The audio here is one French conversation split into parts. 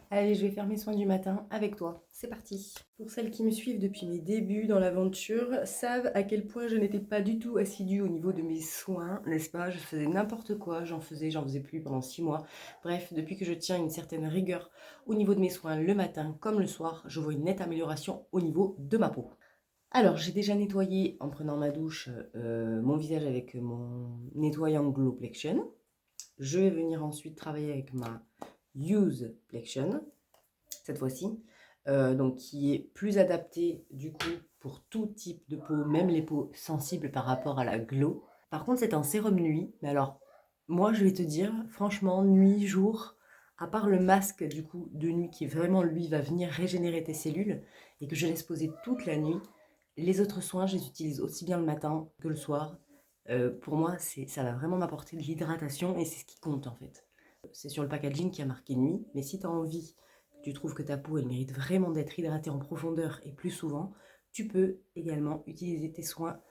Allez, je vais faire mes soins du matin avec toi. C'est parti. Pour celles qui me suivent depuis mes débuts dans l'aventure, savent à quel point je n'étais pas du tout assidue au niveau de mes soins, n'est-ce pas? Je faisais n'importe quoi, j'en faisais plus pendant 6 mois. Bref, depuis que je tiens une certaine rigueur au niveau de mes soins le matin comme le soir, je vois une nette amélioration au niveau de ma peau. Alors, j'ai déjà nettoyé en prenant ma douche mon visage avec mon nettoyant Glow Plexion. Je vais venir ensuite travailler avec ma Use Plexion, cette fois-ci, donc qui est plus adapté du coup pour tout type de peau, même les peaux sensibles par rapport à la Glow. Par contre, c'est un sérum nuit, mais alors, moi je vais te dire, franchement, nuit, jour, à part le masque du coup de nuit qui vraiment lui va venir régénérer tes cellules et que je laisse poser toute la nuit, les autres soins, je les utilise aussi bien le matin que le soir. Pour moi, ça va vraiment m'apporter de l'hydratation et c'est ce qui compte en fait. C'est sur le packaging qui a marqué nuit, mais si tu as envie, que tu trouves que ta peau elle mérite vraiment d'être hydratée en profondeur et plus souvent, tu peux également utiliser tes soins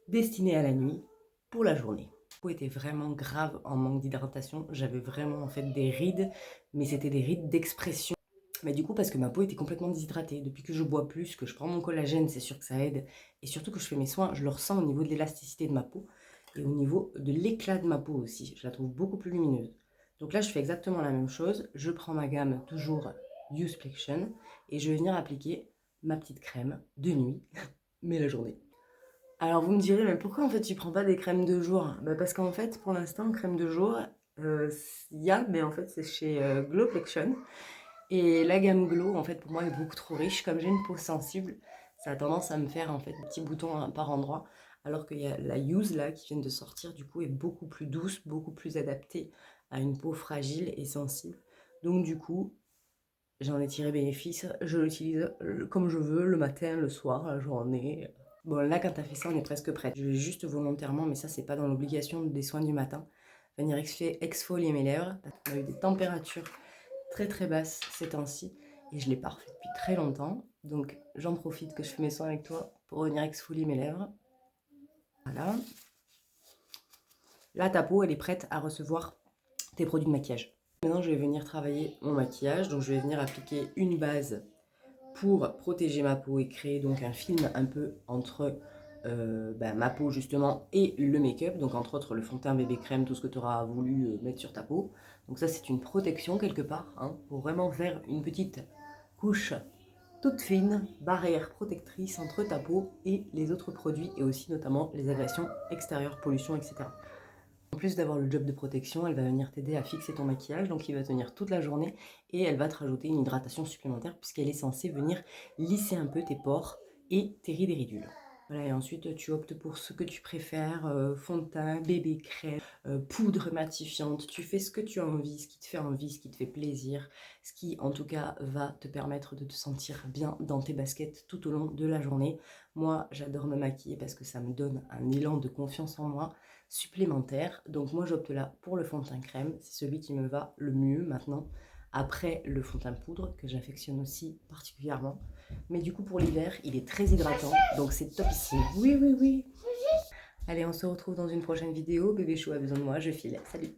destinés à la nuit pour la journée. Ma peau était vraiment grave en manque d'hydratation, j'avais vraiment en fait des rides, mais c'était des rides d'expression. Mais du coup, parce que ma peau était complètement déshydratée. Depuis que je bois plus, que je prends mon collagène, c'est sûr que ça aide. Et surtout que je fais mes soins, je le ressens au niveau de l'élasticité de ma peau et au niveau de l'éclat de ma peau aussi. Je la trouve beaucoup plus lumineuse. Donc là, je fais exactement la même chose. Je prends ma gamme, toujours Use Plexion, et je vais venir appliquer ma petite crème de nuit, mais la journée. Alors vous me direz, mais pourquoi en fait tu prends pas des crèmes de jour? Parce qu'en fait, pour l'instant, crème de jour, il y a, mais en fait c'est chez Glow Plexion. Et la gamme Glow, en fait, pour moi, est beaucoup trop riche. Comme j'ai une peau sensible, ça a tendance à me faire en fait des petits boutons par endroit. Alors qu'il y a la Use là qui vient de sortir, du coup, est beaucoup plus douce, beaucoup plus adaptée à une peau fragile et sensible. Donc du coup, j'en ai tiré bénéfice. Je l'utilise comme je veux, le matin, le soir, la journée. Bon, là, quand t'as fait ça, on est presque prête. Je vais juste volontairement, mais ça, c'est pas dans l'obligation des soins du matin, venir exfolier mes lèvres. On a eu des températures très très basse ces temps-ci et je l'ai pas refait depuis très longtemps. Donc j'en profite que je fais mes soins avec toi pour venir exfolier mes lèvres. Voilà. Là, ta peau, elle est prête à recevoir tes produits de maquillage. Maintenant, je vais venir travailler mon maquillage. Donc je vais venir appliquer une base pour protéger ma peau et créer donc un film un peu entre ma peau justement et le make-up, donc entre autres le fond de teint, bébé crème, tout ce que tu auras voulu mettre sur ta peau. Donc ça c'est une protection quelque part, hein, pour vraiment faire une petite couche toute fine, barrière protectrice entre ta peau et les autres produits et aussi notamment les agressions extérieures, pollution, etc. En plus d'avoir le job de protection, elle va venir t'aider à fixer ton maquillage, donc il va tenir toute la journée et elle va te rajouter une hydratation supplémentaire puisqu'elle est censée venir lisser un peu tes pores et tes rides et ridules. Voilà, et ensuite tu optes pour ce que tu préfères, fond de teint, bébé crème, poudre matifiante, tu fais ce que tu as envie, ce qui te fait envie, ce qui te fait plaisir, ce qui en tout cas va te permettre de te sentir bien dans tes baskets tout au long de la journée. Moi j'adore me maquiller parce que ça me donne un élan de confiance en moi supplémentaire. Donc moi j'opte là pour le fond de teint crème, c'est celui qui me va le mieux maintenant, après le fond de teint poudre que j'affectionne aussi particulièrement. Mais du coup pour l'hiver il est très hydratant, donc c'est topissime. Oui oui oui. Allez, on se retrouve dans une prochaine vidéo. Bébé chou a besoin de moi, je file. Salut.